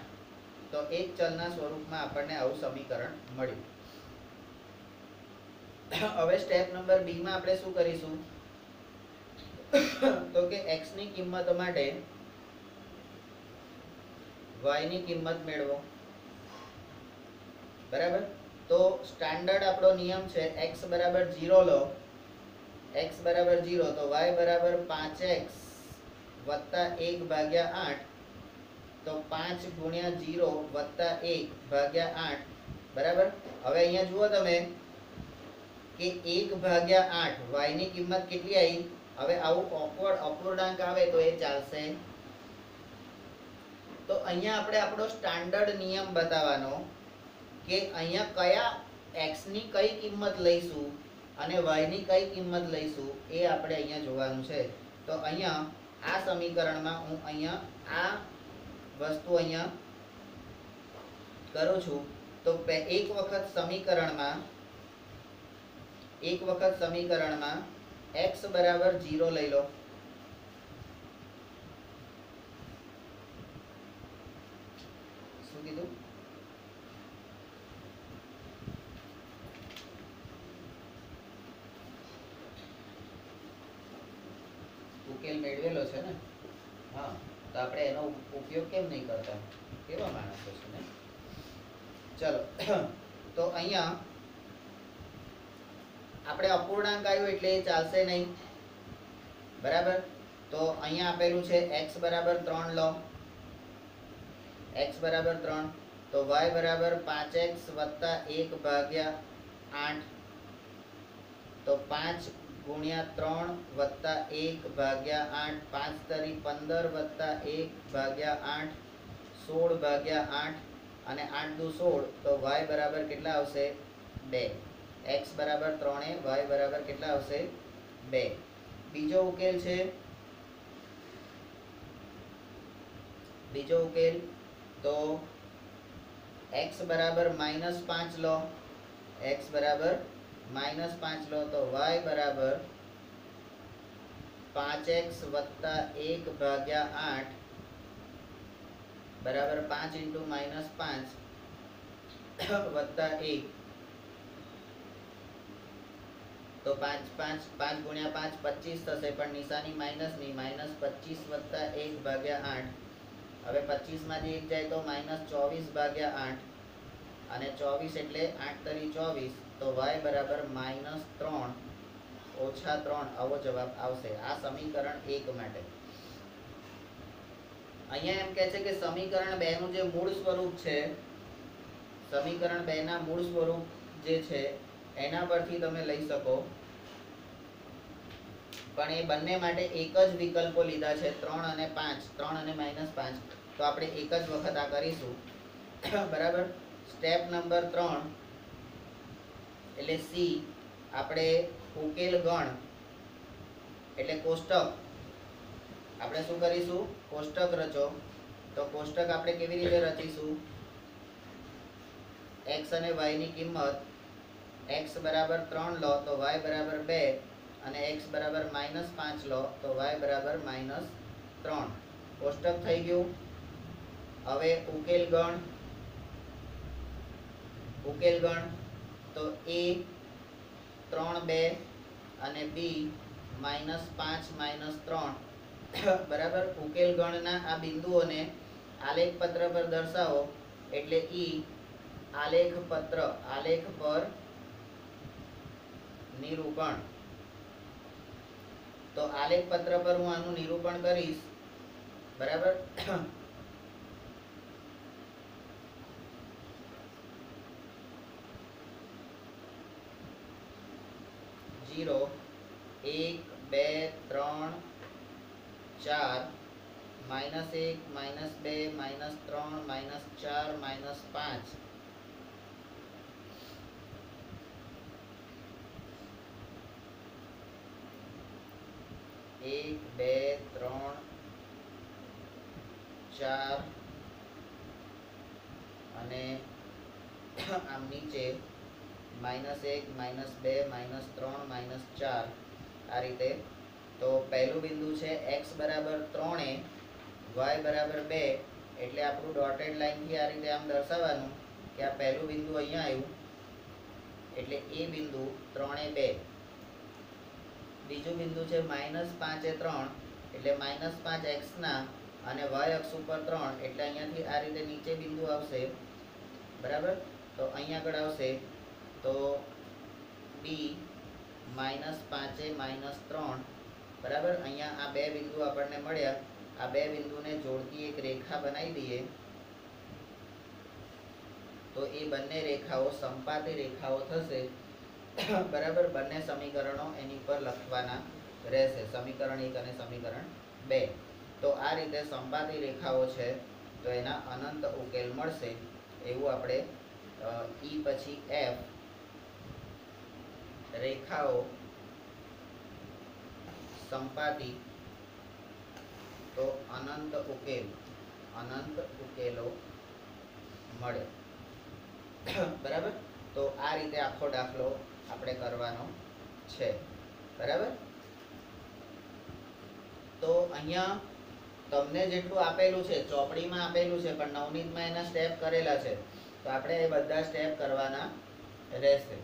તો એક ચલના સ્વરૂપમાં આપણને આવું સમીકરણ મળ્યું। હવે સ્ટેપ નંબર બી માં આપણે શું કરીશું તો કે x ની કિંમત માટે y ની કિંમત મેળવો, બરાબર। તો સ્ટાન્ડર્ડ આપણો નિયમ છે x બરાબર 0 લો, x બરાબર 0 તો y બરાબર 5x વત્તા 1 ભાગ્યા 8। તો 5 ગુણ્યા 0 વત્તા 1 ભાગ્યા 8 બરાબર। હવે અહીંયા જુઓ તમે કે 1 ભાગ્યા 8 y ની કિંમત કેટલી આવી। હવે આવું ઓકવર્ડ અપૂર્ણાંક આવે તો એ ચાલશે। તો અહીંયા આપણે આપણો સ્ટાન્ડર્ડ નિયમ બતાવવાનો કે અહીંયા કયા x ની કઈ કિંમત લઈશું અને y ની કઈ કિંમત લઈશું એ આપણે અહીંયા જોવાનું છે। તો અહીંયા આ સમીકરણમાં હું અહીંયા આ વસ્તુ અહીંયા કરું છું। તો એક વખત સમીકરણમાં x બરાબર 0 લઈ લો। શું કીધું? ઉકેલ મેળવેલો છે ને? હા, તો આપણે એનો ઉપયોગ કેમ નહીં કરતા? કેવા માણસો છે ને? ચલો તો અહીંયા આપણે અપૂર્ણાંક આવ્યો એટલે એ ચાલશે નહીં, બરાબર। તો અહીંયા આપેલું છે x બરાબર 3 લો, x બરાબર 3 તો y બરાબર 5x વત્તા 1 ભાગ્યા 8। તો 5 ગુણ્યા 3 વત્તા 1 ભાગ્યા 8 5 તરી 15 વત્તા 1 ભાગ્યા 8 16 ભાગ્યા 8 અને 8 દુ 16 તો y બરાબર કેટલા આવશે 2। x બરાબર 3 y બરાબર કેટલા આવશે 2। બીજો ઉકેલ છે, બીજો ઉકેલ તો x બરાબર -5 લો, x બરાબર -5 લો તો y બરાબર 5x વત્તા 1 ભાગ્યા 8 બરાબર 5 × -5 વત્તા 1 તો 5 ગુણ્યા 5 25 થશે પણ નિશાની માઇનસની -25 વત્તા 1 ભાગ્યા 8। હવે 25 માંથી 1 જાય તો -24 ભાગ્યા 8 અને 24 એટલે 8 તરી 24 તો y બરાબર -3 ઓછા 3 આવો જવાબ આવશે આ સમીકરણ 1 માટે। અહીંયા એમ કહે છે કે સમીકરણ 2 નું જે મૂળ સ્વરૂપ છે, સમીકરણ 2 ના મૂળ સ્વરૂપ જે છે એના પરથી તમે લઈ શકો, પણ એ બંને માટે એક જ વિકલ્પો લીધા છે 3 અને 5, 3 અને -5। તો આપણે એક જ વખત આ કરીશું, બરાબર। સ્ટેપ નંબર 3 એટલે સી, આપણે ઉકેલ ગણ એટલે કોષ્ટક આપણે શું કરીશું કોષ્ટક રચો। તો કોષ્ટક આપણે કેવી રીતે રચીશું x અને y ની કિંમત x બરાબર 3 લો તો y બરાબર 2 અને x બરાબર -5 લો તો y બરાબર -3 કોષ્ટક થઈ ગયું। હવે ઉકેલ ગણ તો a 3 2 અને b -5 -3 બરાબર। ઉકેલ ગણના આ બિંદુઓને આલેખ પત્ર પર દર્શાવો એટલે ઈ આલેખ પર નિરૂપણ। તો આલેખ પત્ર પર હું આનું નિરૂપણ કરીશ, બરાબર। 0 1 2 3 4 -1 -2 -3 -4 -5 1 2 3 4 અને આમ નીચે -1 -2 -3 -4 આ રીતે. તો પહેલું બિંદુ છે x બરાબર 3 y બરાબર 2, એટલે આપણું ડોટેડ લાઈનથી આ રીતે આમ દર્શાવવાનું કે આ પહેલું બિંદુ અહીંયા આવ્યું એટલે એ બિંદુ 3 2. બીજું બિંદુ છે -5 3 એટલે -5 x ના અને y અક્ષ ઉપર 3 એટલે અહીંયાથી આ રીતે નીચે બિંદુ આવશે, બરાબર. તો અહીંયા આગળ આવશે તો b -5 -3, બરાબર. અહીંયા આ બે બિંદુ આપણને મળ્યા. આ બે બિંદુને જોડતી એક રેખા બનાવી દઈએ તો એ બંને રેખાઓ સંપાતી રેખાઓ થશે, બરાબર. બંને સમીકરણો એની પર લખવાના રહેશે, સમીકરણ 1 અને સમીકરણ 2. તો આ રીતે સંપાતી રેખાઓ છે તો એના અનંત ઉકેલ મળશે એવું આપણે E પછી F રેખાઓ સંપાતી તો અનંત ઉકેલો મળે, બરાબર. તો આ રીતે આખો દાખલો આપણે કરવાનો છે, બરાબર. તો અહીંયા તમને જેટલું આપેલું છે ચોપડીમાં આપેલું છે પણ નવનીતમાં એના સ્ટેપ કરેલા છે, તો આપણે એ બધા સ્ટેપ કરવાના રહેશે.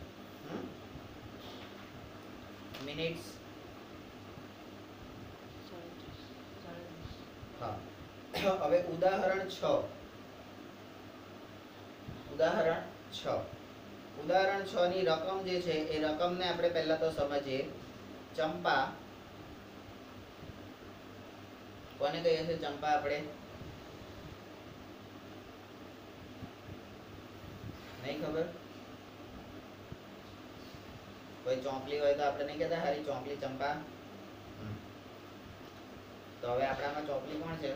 મિનિટ્સ હા. હવે ઉદાહરણ 6 ની રકમ જે છે એ રકમને આપણે પહેલા તો સમજીએ. ચંપા કોને કહીએ છીએ? ચંપા આપણે નહીં ખબર? કોઈ ચોંપલી હોય તો આપણે નહીં કહેતા હારી ચોંપલી ચંપા? તો હવે આપણામાં ચોપલી કોણ છે?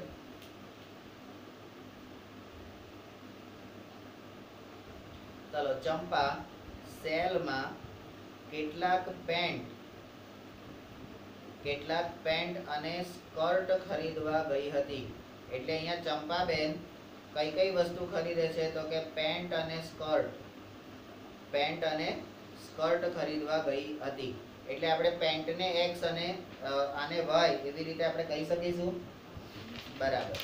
ચાલો, ચંપા સેલમાં કેટલાક પેન્ટ અને સ્કર્ટ ખરીદવા ગઈ હતી. એટલે અહીંયા ચંપાબેન કઈ કઈ વસ્તુ ખરીદે છે તો કે પેન્ટ અને સ્કર્ટ ખરીદવા ગઈ હતી. એટલે આપણે પેન્ટને x અને આને y એવી રીતે આપણે કહી શકીશું, બરાબર.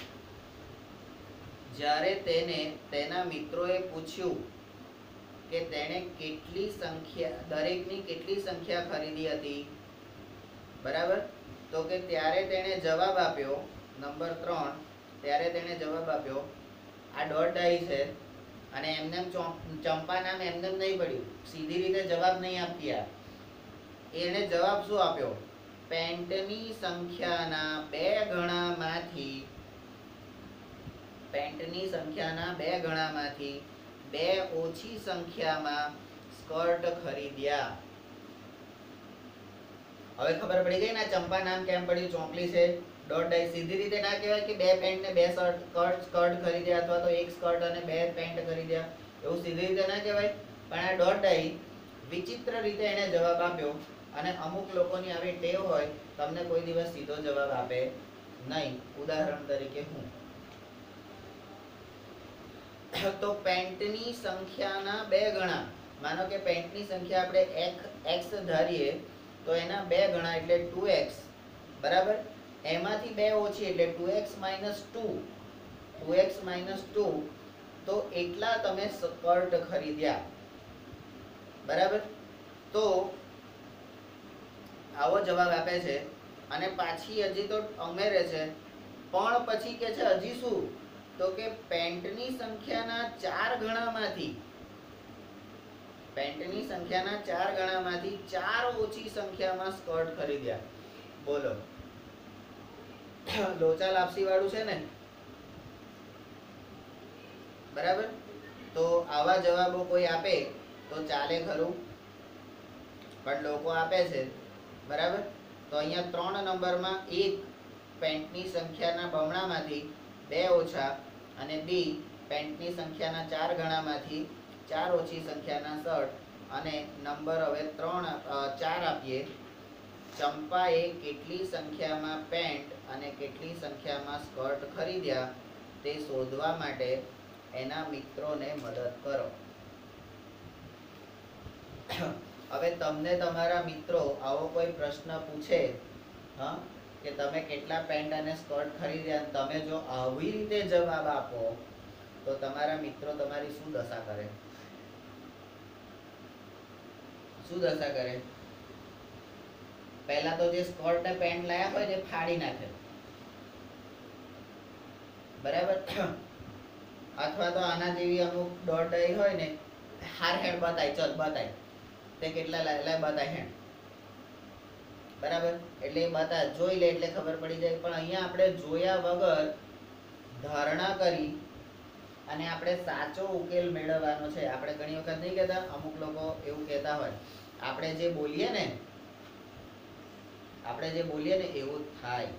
જ્યારે તેના મિત્રોએ પૂછ્યું કે તેણે દરેકની કેટલી સંખ્યા ખરીદી હતી, બરાબર. તો કે ત્યારે તેણે જવાબ આપ્યો નંબર 3. ત્યારે તેણે જવાબ આપ્યો, આ ડોટ ડાઈ છે અને એમને ચંપા નામ એમને નહીં પડ્યું, સીધી રીતે જવાબ નહીં આપતી. આ એને જવાબ શું આપ્યો? પેન્ટની સંખ્યાના 2 ગણામાંથી 2 ઓછી સંખ્યામાં સ્કર્ટ ખરીદ્યા. હવે ખબર પડી ગઈ ને ચંપા નામ કેમ પડ્યું? ચોંપલી છે, ડોટ ડાઈ. સીધી રીતે ના કહેવાય કે 2 પેન્ટ ને 2 સ્કર્ટ ખરીદ્યા અથવા તો 1 સ્કર્ટ અને 2 પેન્ટ ખરીદ્યા, એવું સીધી રીતે ના કહેવાય. પણ આ ડોટ ડાઈ વિચિત્ર રીતે એને જવાબ આપ્યો. અને અમુક લોકોની આવી ટેવ હોય, તમને કોઈ દિવસ સીધો જવાબ આપે નહીં. ઉદાહરણ તરીકે હું તો પેન્ટની સંખ્યાના 2 ગણા, માનો કે પેન્ટની સંખ્યા આપણે x ધારીએ તો એના 2 ગણા એટલે 2x, બરાબર. એમાંથી 2 ઓછી એટલે 2x - 2 તો એટલા તમે સ્કર્ટ ખરીદ્યા, બરાબર. તો આવો જવાબ આપે છે અને પાછી હજી તો ઉમેરે છે, પણ પછી કે છે હજી શું? તો કે પેન્ટની સંખ્યાના 4 ગણામાંથી 4 ઓછી સંખ્યામાં સ્કર્ટ ખરીદ્યા. બોલો, લોચા લાપસી વાળું છે ને, બરાબર. તો આવા જવાબો કોઈ આપે તો ચાલે ખરું, પણ લોકો આપે છે, બરાબર. તો અહીંયા 3 નંબરમાં 1 પેન્ટની સંખ્યાના બમણામાંથી 2 ઓછા અને b પેન્ટની સંખ્યાના 4 ગણામાંથી 4 ઓછી સંખ્યાના શર્ટ, અને નંબર હવે 4 આપીએ ચંપાએ કેટલી સંખ્યામાં પેન્ટ અને કેટલી સંખ્યામાં સ્કર્ટ ખરીદ્યા તે શોધવા માટે એના મિત્રોને મદદ કરો. હવે તમને તમારા મિત્રો આવો કોઈ પ્રશ્ન પૂછે, હા, કે તમે કેટલા પેન્ટ અને સ્કર્ટ ખરીદ્યા, તમે જો આવી રીતે જવાબ આપો તો તમારા મિત્રો તમારી શું દશા કરે? શું દશા કરે? પહેલા તો જે સ્કર્ટ ને પેન્ટ લાયા હોય ને ફાડી નાખે, બરાબર? અથવા તો આના જેવી અમુક ડોટ હોય ને, હાર હેડ બતાય, ચલ બતાય, તે કેટલા લાય બતાય હેડ, બરાબર? એટલે એ બતા જોઈ લે એટલે ખબર પડી જાય. પણ અહીંયા આપણે જોયા વગર ધારણા કરી અને આપણે સાચો ઉકેલ મેળવવાનો છે. આપણે ઘણી વખત નહીં કહેતા, અમુક લોકો એવું કહેતા હોય, આપણે જે બોલીએ ને એવું જ થાય.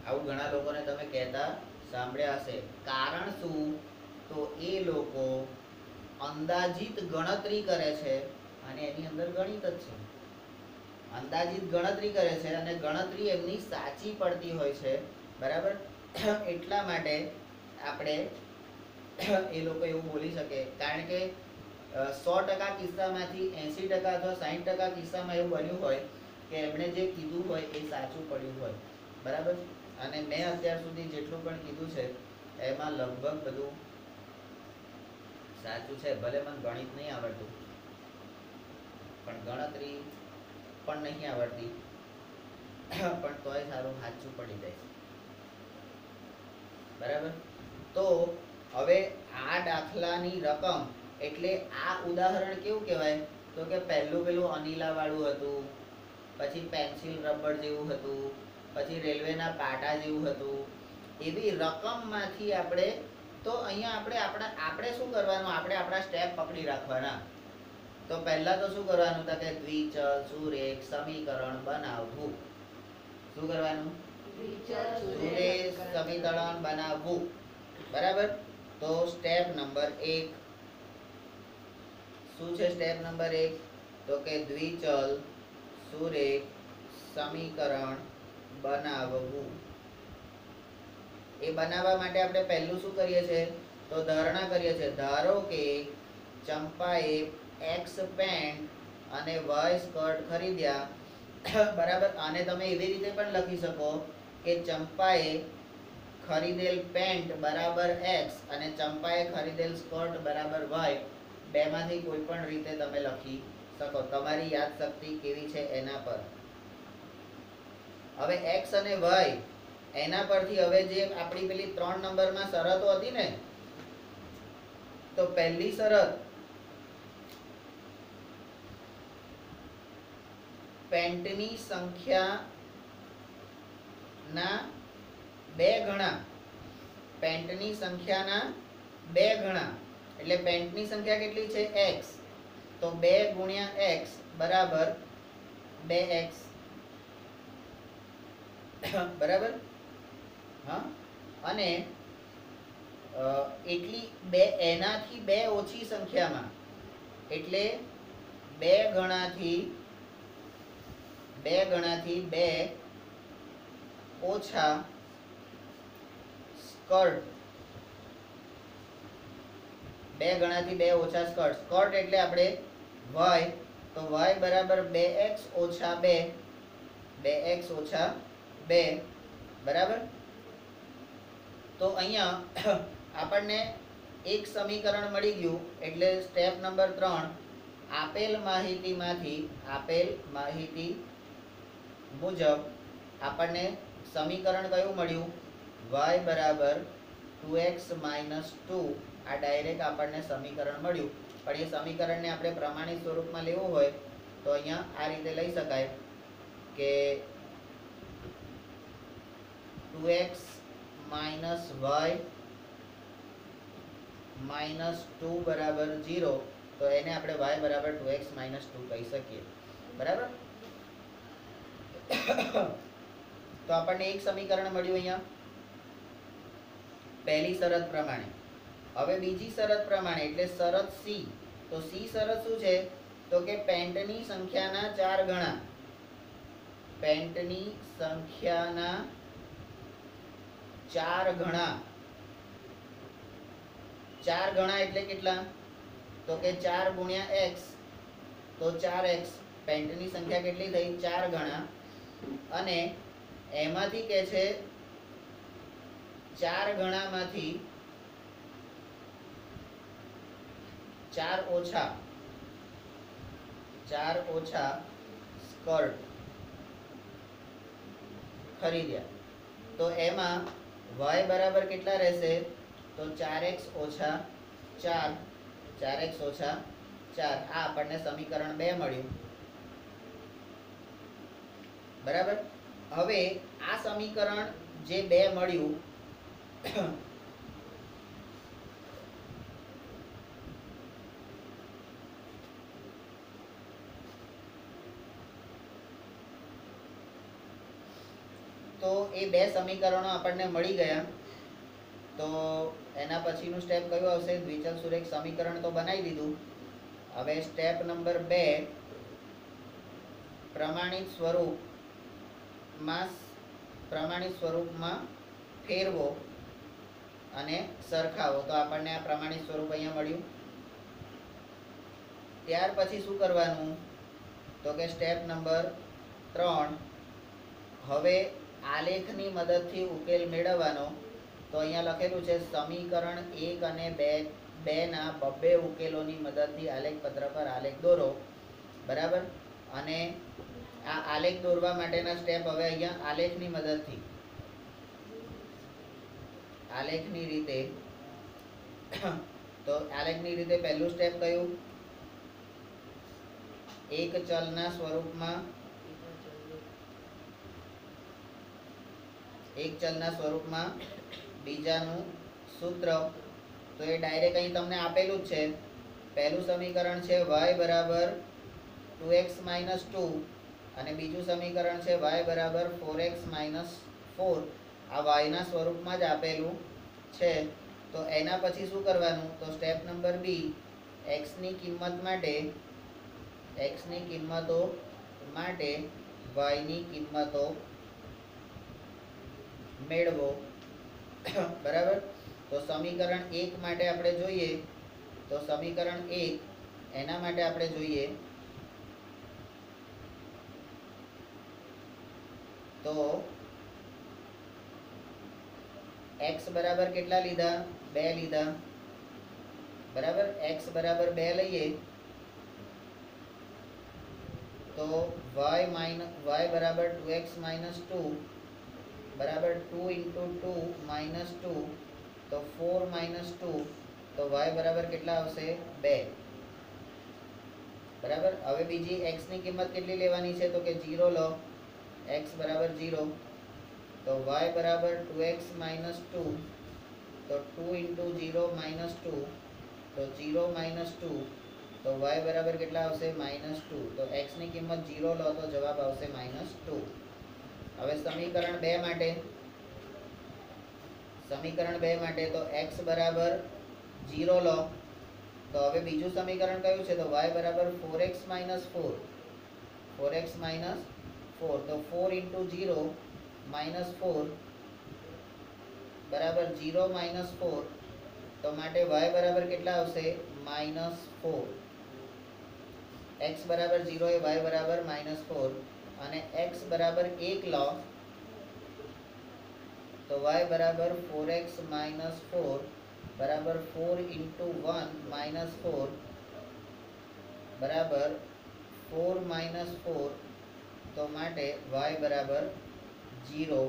આવું ઘણા લોકોને તમે કહેતા સાંભળ્યા હશે. કારણ શું? તો એ લોકો અંદાજિત ગણતરી કરે છે અને એની અંદર ગણિત જ છે. અંદાજિત ગણતરી કરે છે અને ગણતરી એમની સાચી પડતી હોય છે, બરાબર? એટલા માટે આપણે એ લોકો એવું બોલી શકે. કારણ કે 100% કિસ્સામાંથી 80% અથવા 60% કિસ્સામાં એવું બન્યું હોય કે એમણે જે કીધું હોય એ સાચું પડ્યું હોય, બરાબર? અને મેં અત્યાર સુધી જેટલું પણ કીધું છે એમાં લગભગ બધું સાચું છે. ભલે મને ગણિત નહીં આવડતું, પણ ગણતરી પણ નહીં આવડતી, પણ તોય સારું સાચું પડી જાય, બરાબર? તો હવે આ દાખલાની રકમ એટલે આ ઉદાહરણ કેવું કહેવાય? તો કે પેલું અનિલા વાળું હતું, પછી પેન્સિલ રબર જેવું હતું, પછી રેલવેના પાટા જેવું હતું. એવી રકમમાંથી આપણે, તો અહીંયા આપણે શું કરવાનું? આપણે આપણા સ્ટેપ પકડી રાખવાના. તો પહેલા તો શું કરવાનું હતા કે દ્વિચલ સુરેખ સમીકરણ બનાવવું. શું કરવાનું? સુરેખ સમીકરણ બનાવવું, બરાબર? તો સ્ટેપ નંબર 1 શું છે? સ્ટેપ નંબર 1 તો કે દ્વિચલ સુરેખ સમીકરણ બનાવવું. એ બનાવવા માટે આપણે પહેલું શું કરીએ છીએ? તો ધારણા કરીએ છીએ. ધારો કે ચંપાએ x પેન્ટ અને y સ્કર્ટ ખરીદ્યા, બરાબર? આને તમે એવી રીતે પણ લખી શકો કે ચંપાએ ખરીદેલ પેન્ટ બરાબર x અને ચંપાએ ખરીદેલ સ્કર્ટ બરાબર y. બેમાંથી કોઈ પણ રીતે તમે લખી શકો, તમારી યાદશક્તિ કેવી છે એના પર. હવે x અને y એના પરથી હવે જે આપણી પેલી 3 નંબરમાં શરતો હતી ને, તો પહેલી શરત પેન્ટની સંખ્યાના 2 ગણા, પેન્ટની સંખ્યાના 2 ગણા એટલે પેન્ટની સંખ્યા કેટલી છે? x. તો 2 ગુણ્યા x બરાબર 2x, બરાબર? હા, અને એટલી એનાથી 2 ઓછી સંખ્યામાં એટલે 2 ગણાથી 2 ઓછા સ્કર્ટ, 2 ગણાથી 2 ઓછા સ્કર્ટ. સ્કર્ટ એટલે આપણે y, તો y બરાબર 2x ઓછા 2, 2x ઓછા 2, બરાબર? તો અહીંયા આપણને એક સમીકરણ મળી ગયું. એટલે સ્ટેપ નંબર 3 આપેલ માહિતી મુજબ આપણને સમીકરણ કયું મળ્યું? y બરાબર 2x - 2. આ ડાયરેક્ટ આપણને સમીકરણ મળ્યું. પણ એ સમીકરણને આપણે પ્રમાણિત સ્વરૂપમાં લેવું હોય તો અહીંયા આ રીતે લઈ શકાય કે 2x - y - 2 બરાબર 0. તો એને આપણે y બરાબર 2x - 2 કહી શકીએ, બરાબર? તો આપણને એક સમીકરણ મળ્યું અહીંયા પહેલી શરત પ્રમાણે. હવે બીજી શરત પ્રમાણે એટલે શરત C. તો C શરત શું છે? તો કે પેન્ટની સંખ્યાના 4 ગણા. પેન્ટની સંખ્યાના 4 ગણા. 4 ગણા એટલે કેટલા? તો કે 4 ગુણ્યા x, તો 4x. પેન્ટની સંખ્યા કેટલી થઈ? 4 ગણા. અને એમાંથી કે છે 4 ગણામાંથી 4 ઓછા સ્કર્ટ ખરીદ્યા. તો એમાં y બરાબર કેટલા રહેશે? તો 4x ઓછા 4. 4x ઓછા 4. આ આપણને સમીકરણ 2 મળ્યું. બરાબર. હવે આ સમીકરણ જે 2 મળ્યું તો એ 2 સમીકરણો આપણને મળી ગયા. તો એના પછીનું સ્ટેપ કયું આવશે? દ્વિચલ સુરેખ સમીકરણ તો બનાવી દીધું. હવે સ્ટેપ નંબર 2, પ્રમાણિત સ્વરૂપમાં ફેરવો અને સરખાવો. તો આપણને આ પ્રમાણિત સ્વરૂપ અહીંયા મળ્યું. ત્યાર પછી શું કરવાનું? તો કે સ્ટેપ નંબર 3, હવે આલેખની મદદથી ઉકેલ મેળવવાનો. તો અહીંયા લખેલું છે સમીકરણ 1 અને 2 ના બબ્બે ઉકેલોની મદદથી આલેખ પત્ર પર આલેખ દોરો. બરાબર. અને આ આલેખ દોરવા માટેના સ્ટેપ હવે અહીંયા આલેખની મદદથી, આલેખની રીતે. તો આલેખની રીતે પહેલું સ્ટેપ કયું? એક ચલના સ્વરૂપમાં બીજાનું સૂત્ર. તો એ ડાયરેક્ટ અહીં તમને આપેલું જ છે. પહેલું સમીકરણ છે y બરાબર 2x - 2 અને બીજું સમીકરણ છે y બરાબર 4x - 4. આ y ના સ્વરૂપમાં જ આપેલું છે. તો એના પછી શું કરવાનું? તો સ્ટેપ નંબર બી, x ની કિંમતો માટે y ની કિંમતો મેળવો. બરાબર. તો સમીકરણ 1 માટે આપણે જોઈએ. તો સમીકરણ 1 એના માટે આપણે જોઈએ તો x બરાબર કેટલા લીધા? 2 લીધા. બરાબર. x બરાબર 2 લઈએ તો y બરાબર 2x - 2 બરાબર 2 × 2 - 2 તો 4 - 2. તો y બરાબર કેટલા આવશે? 2. બરાબર. હવે બીજી x ની કિંમત કેટલી લેવાની છે? તો કે 0 લો. x બરાબર 0. તો y બરાબર 2x - 2 તો 2 × 0 - 2 તો 0 - 2 તો y બરાબર કેટલા આવશે? -2. તો x ની કિંમત 0 લો તો જવાબ આવશે -2. હવે સમીકરણ 2 માટે તો x બરાબર 0 લો. તો હવે બીજું સમીકરણ કયું છે? તો y બરાબર 4x - 4. 4x - 4 તો 4 × 0 - 4 બરાબર 0 - 4 તો માટે y બરાબર કેટલા આવશે? -4. x બરાબર 0 એ y બરાબર -4 અને x બરાબર 1 લો તો y બરાબર 4x - 4 બરાબર 4 × 1 - 4 બરાબર 4 - 4 તો માટે y બરાબર 0.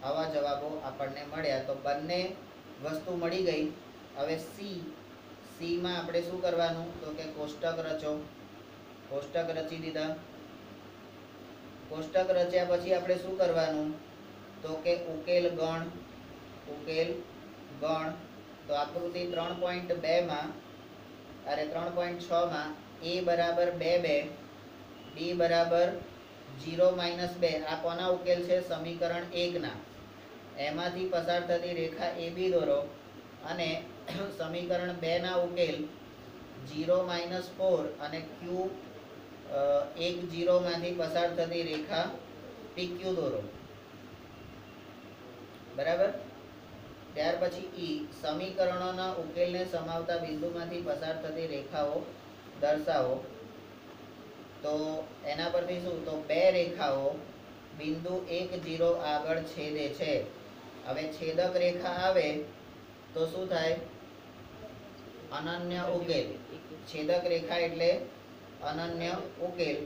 આવા જવાબો આપણને મળ્યા. તો બંને વસ્તુ મળી ગઈ. હવે સી માં આપણે શું કરવાનું? તો કે કોષ્ટક રચો. કોષ્ટક રચી દીધા. કોષ્ટક રચ્યા પછી આપણે શું કરવાનું? તો કે ઉકેલ ગણ. તો આકૃતિ 3.2 માં 3.6 માં a બરાબર 2 2, b બરાબર 0 - 2. આ કોના ઉકેલ છે? સમીકરણ 1 ના. એમાંથી પસાર થતી રેખા AB દોરો અને સમીકરણ 2 ના ઉકેલ 0 - 4 અને Q 1 0 માંથી પસાર થતી રેખા PQ દોરો, બરાબર. ત્યાર પછી ઈ સમીકરણોના ઉકેલને સમાવતા બિંદુમાંથી પસાર થતી રેખાઓ દર્શાવો. તો એના પરથી શું, તો બે રેખાઓ બિંદુ 1 0 આગળ છેદે છે. હવે છેદક રેખા આવે તો શું થાય, અનન્ય ઉકેલ. છેદક રેખા એટલે અનન્ય ઉકેલ.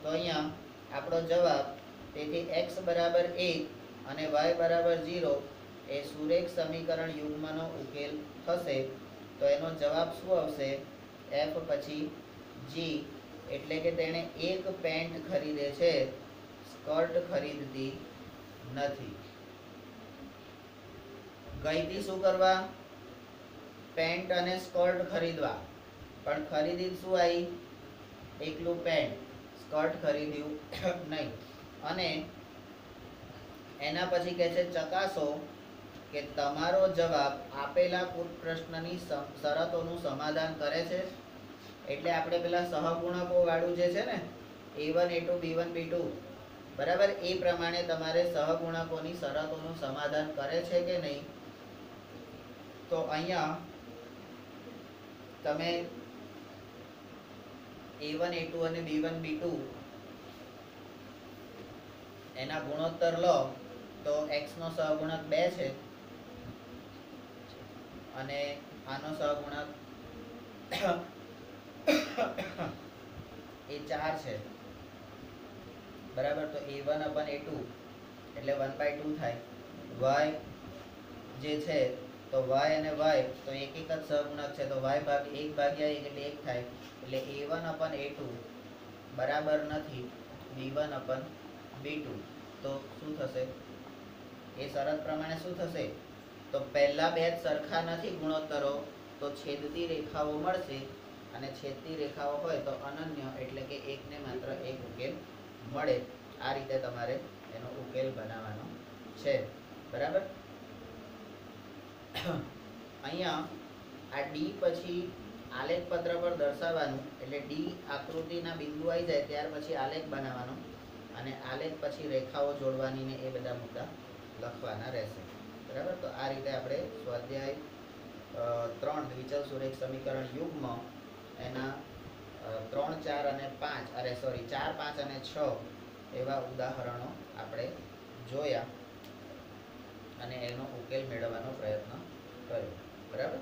તો અહીંયા આપણો જવાબ, તેથી x બરાબર 1 અને y બરાબર 0 એ સુરેખ સમીકરણ યુગ્મનો ઉકેલ થશે. તો એનો જવાબ શું આવશે, f પછી g, એટલે કે તેણે એક પેન્ટ ખરીદે છે, સ્કર્ટ ખરીદતી નથી. ગઈથી શું કરવા, પેન્ટ અને સ્કર્ટ ખરીદવા, પણ ખરીદી શું આવી, એકલું પેન્ટ, સ્કર્ટ ખરીદ્યું નહીં. અને એના પછી કહે છે ચકાસો કે તમારો જવાબ આપેલા પ્રશ્નની શરતોનું સમાધાન કરે છે. એટલે આપણે પેલા સહગુણકો વાળું જે છે ને, a1 a2 b1 b2, બરાબર, એ પ્રમાણે તમારે સહગુણકોની શરતોનું સમાધાન કરે છે કે નહીં. તો અહીંયા તમે a1 a2 અને b1 b2 એના ગુણોત્તર લો તો x નો સહગુણક 2 છે અને આનો સહગુણક એ 4 છે, બરાબર. તો a1 upon a2 એટલે 1/2 થાય. y જે છે તો y અને y તો એક એક જ સહગુણક છે, તો y ભાગ 1 ભાગ્યા 1 એટલે 1 થાય. એટલે a1 upon a2 બરાબર નથી b1 upon b2. તો શું થશે, એ શરત પ્રમાણે શું થશે, તો પહેલા બે સરખા નથી ગુણોત્તરો, તો છેદતી રેખાઓ મળશે, અને છેદતી રેખાઓ હોય તો અનન્ય, એટલે કે એકને માત્ર એક ઉકેલ મળે. આ રીતે તમારે એનો ઉકેલ બનાવવાનો છે, બરાબર. અહીંયા આ ડી પછી આલેખ પત્ર પર દર્શાવવાનું, એટલે ડી આકૃતિના બિંદુ આવી જાય ત્યાર પછી આલેખ બનાવવાનો, અને આલેખ પછી રેખાઓ જોડવાની ને એ બધા મુદ્દા લખવાના રહેશે, બરાબર. તો આ રીતે આપણે સ્વાધ્યાય 3 દ્વિચલ સુરેખ સમીકરણ યુગ્મ એના 3 4 અને 5 4 5 અને 6 એવા ઉદાહરણો આપણે જોયા અને એનો ઉકેલ મેળવવાનો પ્રયત્ન કર્યો, બરાબર.